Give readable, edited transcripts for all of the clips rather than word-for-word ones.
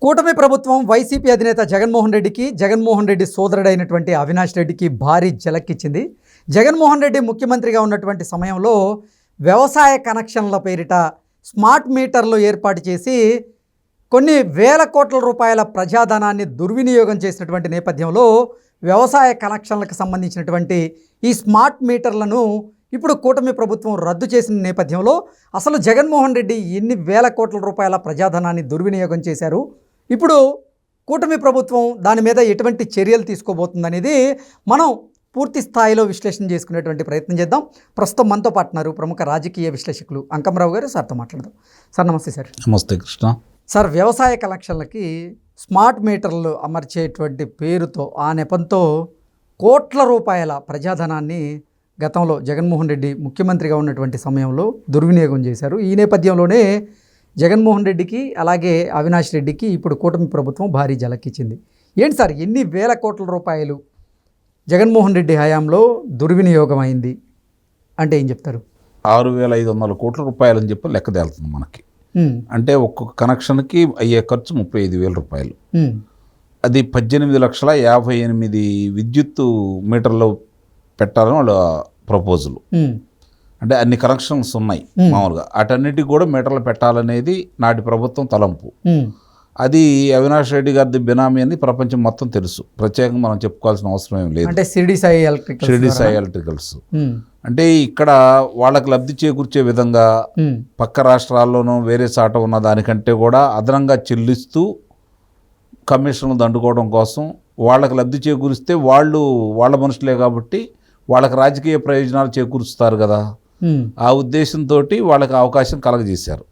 కూటమి ప్రభుత్వం వైసీపీ అధినేత జగన్మోహన్ రెడ్డికి, జగన్మోహన్ రెడ్డి సోదరుడైనటువంటి అవినాష్ రెడ్డికి భారీ ఝలక్కిచ్చింది. జగన్మోహన్ రెడ్డి ముఖ్యమంత్రిగా ఉన్నటువంటి సమయంలో వ్యవసాయ కనెక్షన్ల పేరిట స్మార్ట్ మీటర్లు ఏర్పాటు చేసి కొన్ని వేల కోట్ల రూపాయల ప్రజాధనాన్ని దుర్వినియోగం చేసినటువంటి నేపథ్యంలో వ్యవసాయ కనెక్షన్లకు సంబంధించినటువంటి ఈ స్మార్ట్ మీటర్లను ఇప్పుడు కూటమి ప్రభుత్వం రద్దు చేసిన నేపథ్యంలో అసలు జగన్మోహన్ రెడ్డి ఎన్ని వేల కోట్ల రూపాయల ప్రజాధనాన్ని దుర్వినియోగం చేశారు, ఇప్పుడు కూటమి ప్రభుత్వం దాని మీద ఎటువంటి చర్యలు తీసుకోబోతుందనేది మనం పూర్తి స్థాయిలో విశ్లేషణ చేసుకునేటువంటి ప్రయత్నం చేద్దాం. ప్రస్తుతం మనతో పాటున్నారు ప్రముఖ రాజకీయ విశ్లేషకులు అంకమరావు గారు. సార్తో మాట్లాడదాం. సార్ నమస్తే. సార్ నమస్తే కృష్ణ. సార్, వ్యవసాయ కలెక్షన్లకి స్మార్ట్ మీటర్లు అమర్చేటువంటి పేరుతో ఆ నెపంతో కోట్ల రూపాయల ప్రజాధనాన్ని గతంలో జగన్మోహన్ రెడ్డి ముఖ్యమంత్రిగా ఉన్నటువంటి సమయంలో దుర్వినియోగం చేశారు. ఈ నేపథ్యంలోనే జగన్మోహన్ రెడ్డికి అలాగే అవినాష్ రెడ్డికి ఇప్పుడు కూటమి ప్రభుత్వం భారీ ఝలక్కిచ్చింది. ఏంటి సార్, ఎన్ని వేల కోట్ల రూపాయలు జగన్మోహన్ రెడ్డి హయాంలో దుర్వినియోగం అయింది అంటే ఏం చెప్తారు? 6,500 కోట్ల రూపాయలు అని చెప్పి లెక్క తేలుతుంది మనకి. అంటే ఒక్కొక్క కనెక్షన్కి అయ్యే ఖర్చు 35,000 రూపాయలు. అది 18,58,000 విద్యుత్ మీటర్లు పెట్టాలని వాళ్ళ ప్రపోజల్. అంటే అన్ని కనెక్షన్స్ ఉన్నాయి మామూలుగా, అటన్నిటికి కూడా మీటర్లు పెట్టాలనేది నాటి ప్రభుత్వం తలంపు. అది అవినాష్ రెడ్డి గారి బినామీ అని ప్రపంచం మొత్తం తెలుసు, ప్రత్యేకంగా మనం చెప్పుకోవాల్సిన అవసరం ఏం లేదు. అంటే షిరిడి సాయి ఎలక్ట్రికల్స్ అంటే ఇక్కడ వాళ్ళకి లబ్ధి చేకూర్చే విధంగా పక్క రాష్ట్రాల్లోనూ వేరే చాట ఉన్న దానికంటే కూడా అదనంగా చెల్లిస్తూ కమిషన్లు దండుకోవడం కోసం వాళ్ళకి లబ్ధి చేకూరిస్తే వాళ్ళ మనుషులే కాబట్టి వాళ్ళకి రాజకీయ ప్రయోజనాలు చేకూరుస్తారు కదా, ఆ ఉద్దేశంతో వాళ్ళకి అవకాశం కలగజేశారు.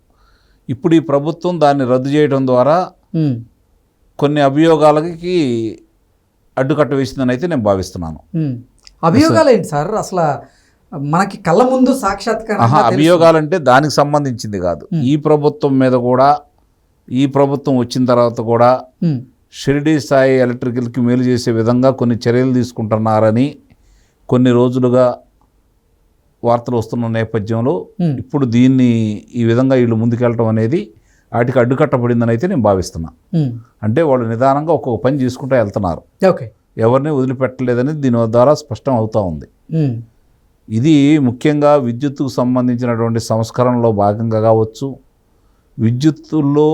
ఇప్పుడు ఈ ప్రభుత్వం దాన్ని రద్దు చేయడం ద్వారా కొన్ని అభియోగాలకి అడ్డుకట్ట వేసిందని అయితే నేను భావిస్తున్నాను. అభియోగాలు ఏంటి సార్? అసలు మనకి కళ్ళ ముందు సాక్షాత్కారం. అభియోగాలంటే దానికి సంబంధించింది కాదు. ఈ ప్రభుత్వం మీద కూడా, ఈ ప్రభుత్వం వచ్చిన తర్వాత కూడా షిరిడి సాయి ఎలక్ట్రికల్కి మేలు చేసే విధంగా కొన్ని చర్యలు తీసుకుంటున్నారని కొన్ని రోజులుగా వార్తలు వస్తున్న నేపథ్యంలో ఇప్పుడు దీన్ని ఈ విధంగా వీళ్ళు ముందుకెళ్ళటం అనేది వాటికి అడ్డుకట్టబడిందని అయితే నేను భావిస్తున్నా. అంటే వాళ్ళు నిదానంగా ఒక్కొక్క పని చేసుకుంటూ వెళ్తున్నారు, ఎవరిని వదిలిపెట్టలేదని దీని ద్వారా స్పష్టం అవుతూ ఉంది. ఇది ముఖ్యంగా విద్యుత్తుకు సంబంధించినటువంటి సంస్కరణలో భాగంగా కావచ్చు, విద్యుత్తుల్లో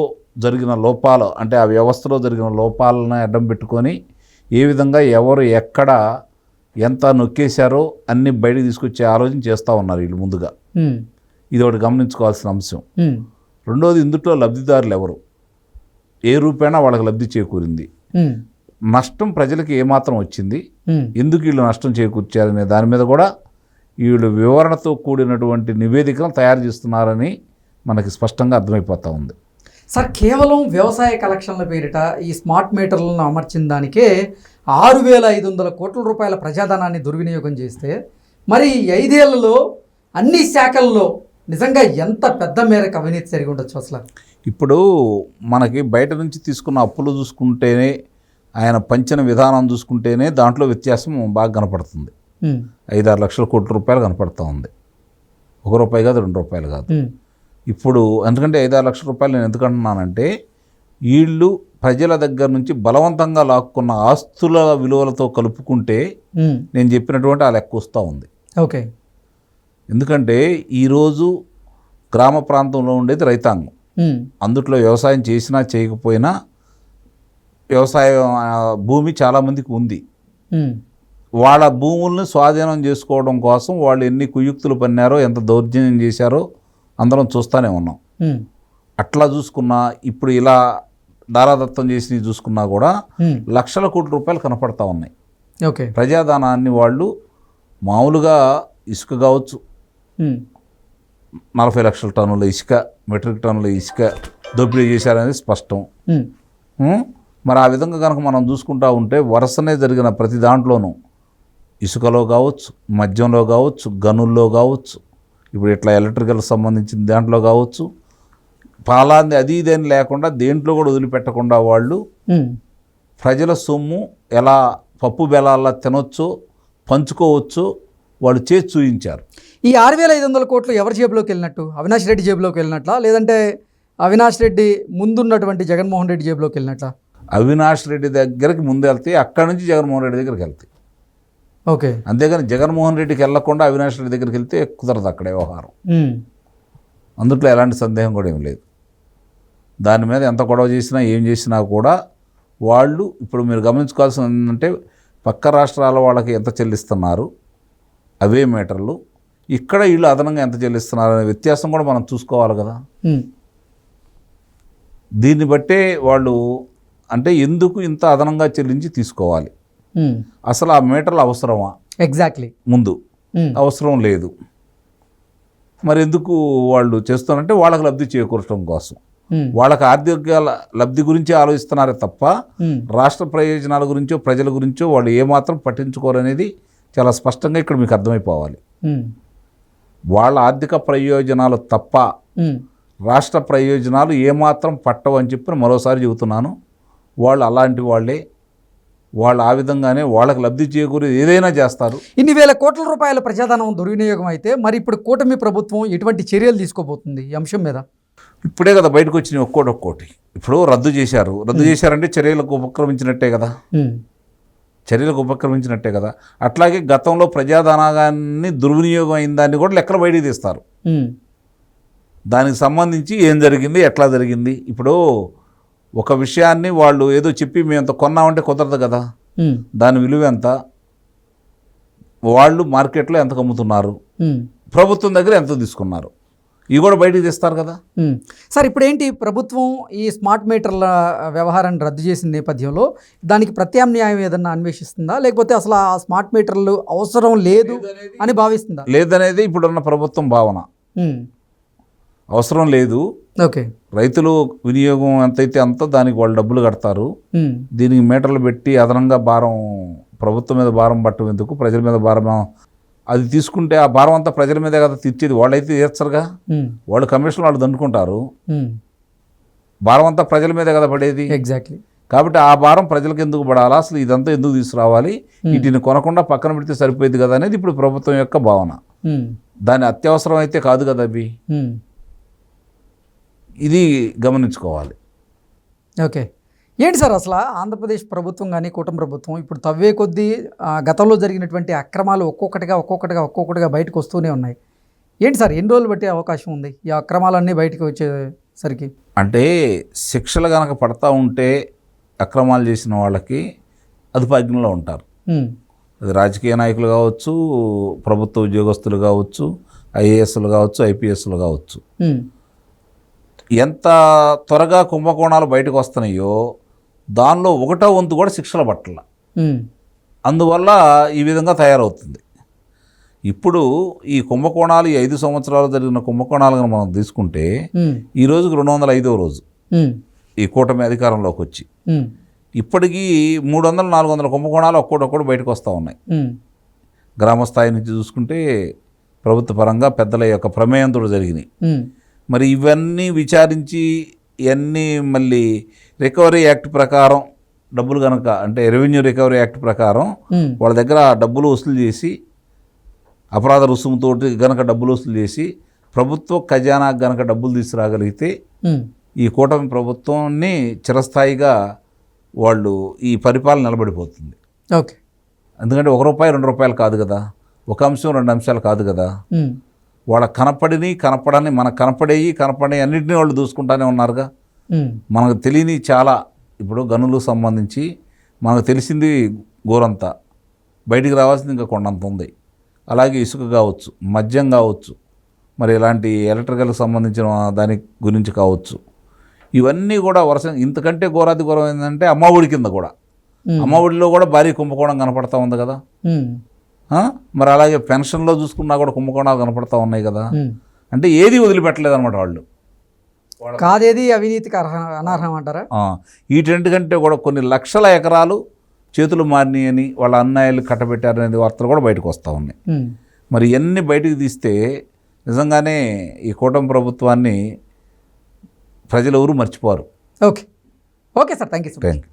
జరిగిన లోపాలు అంటే ఆ వ్యవస్థలో జరిగిన లోపాలను అడ్డం పెట్టుకొని ఏ విధంగా ఎవరు ఎక్కడ ఎంత నొక్కేశారో అన్ని బయటకు తీసుకొచ్చే ఆలోచన చేస్తూ ఉన్నారు వీళ్ళు ముందుగా. ఇది ఒకటి గమనించుకోవాల్సిన అంశం. రెండోది, ఇందులో లబ్ధిదారులు ఎవరు, ఏ రూపేణా వాళ్ళకి లబ్ధి చేకూరింది, నష్టం ప్రజలకు ఏమాత్రం వచ్చింది, ఎందుకు వీళ్ళు నష్టం చేకూర్చారనే దాని మీద కూడా వీళ్ళు వివరణతో కూడినటువంటి నివేదికలు తయారు చేస్తున్నారని మనకి స్పష్టంగా అర్థమైపోతూ ఉంది. సార్, కేవలం వ్యవసాయ కలెక్షన్ల పేరిట ఈ స్మార్ట్ మీటర్లను అమర్చిన దానికే 6,500 కోట్ల రూపాయల ప్రజాధనాన్ని దుర్వినియోగం చేస్తే మరి 5 ఏళ్లలో అన్ని శాఖల్లో నిజంగా ఎంత పెద్ద మేరకు అవినీతి జరిగి ఉండొచ్చు అసలు? ఇప్పుడు మనకి బయట నుంచి తీసుకున్న అప్పులు చూసుకుంటేనే, ఆయన పంచిన విధానం చూసుకుంటేనే దాంట్లో వ్యత్యాసం బాగా కనపడుతుంది. 5-6 లక్షల కోట్ల రూపాయలు కనపడుతూ ఉంది. ₹1 కాదు, ₹2 కాదు. ఇప్పుడు ఎందుకంటే 5-6 లక్షల రూపాయలు నేను ఎందుకంటున్నానంటే, వీళ్ళు ప్రజల దగ్గర నుంచి బలవంతంగా లాక్కున్న ఆస్తుల విలువలతో కలుపుకుంటే నేను చెప్పినటువంటి ఆ లెక్క వస్తూ ఉంది. ఓకే. ఎందుకంటే ఈరోజు గ్రామ ప్రాంతంలో ఉండేది రైతాంగం, అందుట్లో వ్యవసాయం చేసినా చేయకపోయినా వ్యవసాయ భూమి చాలామందికి ఉంది. వాళ్ళ భూముల్ని స్వాధీనం చేసుకోవడం కోసం వాళ్ళు ఎన్ని కుయుక్తులు పన్నారో, ఎంత దౌర్జన్యం చేశారో అందరం చూస్తూనే ఉన్నాం. అట్లా చూసుకున్నా, ఇప్పుడు ఇలా దారాదత్తం చేసి చూసుకున్నా కూడా లక్షల కోట్ల రూపాయలు కనపడతా ఉన్నాయి. ఓకే. ప్రజాధనాన్ని వాళ్ళు మామూలుగా ఇసుక కావచ్చు, 40 లక్షల టన్నుల ఇసుక, మెట్రిక్ టన్నుల ఇసుక దోపిడీ చేశారనేది స్పష్టం. మరి ఆ విధంగా కనుక మనం చూసుకుంటా ఉంటే వరుసనే జరిగిన ప్రతి దాంట్లోనూ ఇసుకలో కావచ్చు, మద్యంలో కావచ్చు, గనుల్లో కావచ్చు, ఇప్పుడు ఇట్లా ఎలక్ట్రికల్ సంబంధించిన దాంట్లో కావచ్చు, పాలాంది అది ఇదని లేకుండా దేంట్లో కూడా వదిలిపెట్టకుండా వాళ్ళు ప్రజల సొమ్ము ఎలా పప్పు బెల్లాల్లా తినొచ్చో, పంచుకోవచ్చో వాళ్ళు చేసి చూపించారు. ఈ 6,500 కోట్లు ఎవరి జేబులోకి వెళ్ళినట్టు? అవినాష్ రెడ్డి జేబులోకి వెళ్ళినట్లా, లేదంటే అవినాష్ రెడ్డి ముందున్నటువంటి జగన్మోహన్ రెడ్డి జేబులోకి వెళ్ళినట్ల? అవినాష్ రెడ్డి దగ్గరికి ముందు వెళ్తే అక్కడి నుంచి జగన్మోహన్ రెడ్డి దగ్గరికి వెళ్తాయి. ఓకే. అంతేగాని జగన్మోహన్ రెడ్డికి వెళ్లకుండా అవినాష్ రెడ్డి దగ్గరికి వెళ్తే కుదరదు అక్కడ వ్యవహారం. అందుట్లో ఎలాంటి సందేహం కూడా ఏం లేదు. దాని మీద ఎంత గొడవ చేసినా ఏం చేసినా కూడా వాళ్ళు ఇప్పుడు మీరు గమనించుకోవాల్సింది ఏంటంటే పక్క రాష్ట్రాల వాళ్ళకి ఎంత చెల్లిస్తున్నారు అవే మీటర్లు, ఇక్కడ వీళ్ళు అదనంగా ఎంత చెల్లిస్తున్నారు అనే వ్యత్యాసం కూడా మనం చూసుకోవాలి కదా. దీన్ని బట్టే వాళ్ళు అంటే ఎందుకు ఇంత అదనంగా చెల్లించి తీసుకోవాలి, అసలు ఆ మీటర్లు అవసరమా? ఎగ్జాక్ట్లీ. ముందు అవసరం లేదు, మరి ఎందుకు వాళ్ళు చేస్తున్నారంటే వాళ్ళకి లబ్ధి చేకూర్చడం కోసం, వాళ్ళకి ఆర్థిక లబ్ధి గురించి ఆలోచిస్తున్నారే తప్ప రాష్ట్ర ప్రయోజనాల గురించో ప్రజల గురించో వాళ్ళు ఏమాత్రం పట్టించుకోరనేది చాలా స్పష్టంగా ఇక్కడ మీకు అర్థమైపోవాలి. వాళ్ళ ఆర్థిక ప్రయోజనాలు తప్ప రాష్ట్ర ప్రయోజనాలు ఏమాత్రం పట్టవు అని చెప్పి మరోసారి చెబుతున్నాను. వాళ్ళు అలాంటి వాళ్ళే, వాళ్ళు ఆ విధంగానే వాళ్ళకి లబ్ధి చేకూరి ఏదైనా చేస్తారు. ఇన్ని వేల కోట్ల రూపాయల ప్రజాధనం దుర్వినియోగం అయితే మరి ఇప్పుడు కూటమి ప్రభుత్వం ఎటువంటి చర్యలు తీసుకోబోతుంది ఈ అంశం మీద? ఇప్పుడే కదా బయటకు వచ్చినాయి ఒక్కోటి. ఇప్పుడు రద్దు చేశారంటే చర్యలకు ఉపక్రమించినట్టే కదా, చర్యలకు ఉపక్రమించినట్టే కదా. అట్లాగే గతంలో ప్రజాధనాన్ని దుర్వినియోగం అయిన దాన్ని కూడా లెక్కలు బయటికి తీస్తారు. దానికి సంబంధించి ఏం జరిగింది, ఎట్లా జరిగింది. ఇప్పుడు ఒక విషయాన్ని వాళ్ళు ఏదో చెప్పి మేము ఎంత కొన్నామంటే కుదరదు కదా, దాని విలువ ఎంత, వాళ్ళు మార్కెట్లో ఎంతకు అమ్ముతున్నారు, ప్రభుత్వం దగ్గర ఎంత తీసుకున్నారు, ఇవి కూడా బయటికి తీస్తారు కదా. సార్ ఇప్పుడు ఏంటి ప్రభుత్వం ఈ స్మార్ట్ మీటర్ల వ్యవహారాన్ని రద్దు చేసిన నేపథ్యంలో దానికి ప్రత్యామ్నాయం ఏదన్నా అన్వేషిస్తుందా, లేకపోతే అసలు ఆ స్మార్ట్ మీటర్లు అవసరం లేదు అని భావిస్తుందా? లేదనేది ఇప్పుడున్న ప్రభుత్వం భావన. అవసరం లేదు, ఓకే, రైతులు వినియోగం ఎంతైతే అంత దానికి వాళ్ళు డబ్బులు కడతారు, దీనికి మీటర్లు పెట్టి అదనంగా భారం ప్రభుత్వం మీద భారం పట్టడం ఎందుకు, ప్రజల మీద భారం అది తీసుకుంటే ఆ భారం అంతా ప్రజల మీదే కదా తీర్చేది, వాళ్ళైతే తీర్చరుగా, వాళ్ళు కమిషన్ వాళ్ళు దండుకుంటారు, భారం అంతా ప్రజల మీదే కదా పడేది. ఎగ్జాక్ట్లీ. కాబట్టి ఆ భారం ప్రజలకు ఎందుకు పడాలా, అసలు ఇదంతా ఎందుకు తీసుకురావాలి, వీటిని కొనకుండా పక్కన పెడితే సరిపోయేది కదా అనేది ఇప్పుడు ప్రభుత్వం యొక్క భావన. దాని అత్యవసరం అయితే కాదు కదా అవి, ఇది గమనించుకోవాలి. ఓకే. ఏంటి సార్ అసలు ఆంధ్రప్రదేశ్ ప్రభుత్వం కానీ కూటమి ప్రభుత్వం ఇప్పుడు తవ్వే కొద్దీ గతంలో జరిగినటువంటి అక్రమాలు ఒక్కొక్కటిగా బయటకు వస్తూనే ఉన్నాయి. ఏంటి సార్ ఎన్ని రోజులు బట్టి అవకాశం ఉంది ఈ అక్రమాలన్నీ బయటకు వచ్చేసరికి? అంటే శిక్షలు కనుక పడతా ఉంటే అక్రమాలు చేసిన వాళ్ళకి అదుపాజ్ఞంలో ఉంటారు. అది రాజకీయ నాయకులు కావచ్చు, ప్రభుత్వ ఉద్యోగస్తులు కావచ్చు, ఐఏఎస్లు కావచ్చు, ఐపీఎస్లు కావచ్చు. ఎంత త్వరగా కుంభకోణాలు బయటకు వస్తున్నాయో దానిలో 1/5 వంతు కూడా శిక్షల పట్ల, అందువల్ల ఈ విధంగా తయారవుతుంది. ఇప్పుడు ఈ కుంభకోణాలు ఈ 5 సంవత్సరాలు జరిగిన కుంభకోణాలను మనం తీసుకుంటే ఈ రోజుకి 205వ రోజు ఈ కూటమి అధికారంలోకి వచ్చి, ఇప్పటికీ 300-400 కుంభకోణాలు ఒక్కొక్కటి బయటకు వస్తూ ఉన్నాయి. గ్రామ స్థాయి నుంచి చూసుకుంటే ప్రభుత్వ పరంగా పెద్దల యొక్క ప్రమేయంతో జరిగినాయి. మరి ఇవన్నీ విచారించి ఇవన్నీ మళ్ళీ రికవరీ యాక్ట్ ప్రకారం డబ్బులు కనుక, అంటే రెవెన్యూ రికవరీ యాక్ట్ ప్రకారం వాళ్ళ దగ్గర డబ్బులు వసూలు చేసి, అపరాధ రుసుముతోటి గనక డబ్బులు వసూలు చేసి ప్రభుత్వ ఖజానా గనక డబ్బులు తీసుకురాగలిగితే ఈ కూటమి ప్రభుత్వాన్ని చిరస్థాయిగా వాళ్ళు ఈ పరిపాలన నిలబడిపోతుంది. ఓకే. ఎందుకంటే ₹1, ₹2 కాదు కదా, ఒక అంశం 2 అంశాలు కాదు కదా, వాళ్ళ కనపడని మనకు కనపడే అన్నింటినీ వాళ్ళు దూసుకుంటానే ఉన్నారుగా. మనకు తెలియని చాలా, ఇప్పుడు గనులకు సంబంధించి మనకు తెలిసింది గోరంతా, బయటికి రావాల్సింది ఇంకా కొండంత ఉంది. అలాగే ఇసుక కావచ్చు, మద్యం కావచ్చు, మరి ఇలాంటి ఎలక్ట్రికల్కి సంబంధించిన దాని గురించి కావచ్చు, ఇవన్నీ కూడా వరుస. ఇంతకంటే ఘోరాతి ఘోరం ఏంటంటే అమ్మఒడి కింద కూడా, అమ్మఒడిలో కూడా భారీ కుంభకోణం కనపడతా ఉంది కదా. మరి అలాగే పెన్షన్లో చూసుకున్నా కూడా కుంభకోణాలు కనపడతా ఉన్నాయి కదా. అంటే ఏది వదిలిపెట్టలేదు అనమాట వాళ్ళు. కాదేది అవినీతికి అనర్హం అంటారా? వీటన్నిటికంటే కూడా కొన్ని లక్షల ఎకరాలు చేతులు మారినాయి అని వాళ్ళ అన్యాయాలు కట్టబెట్టారనేది వార్తలు కూడా బయటకు వస్తూ ఉన్నాయి. మరి ఇవన్నీ బయటకు తీస్తే నిజంగానే ఈ కూటమి ప్రభుత్వాన్ని ప్రజలు ఎవరు మర్చిపోరు. Okay sir, thank you.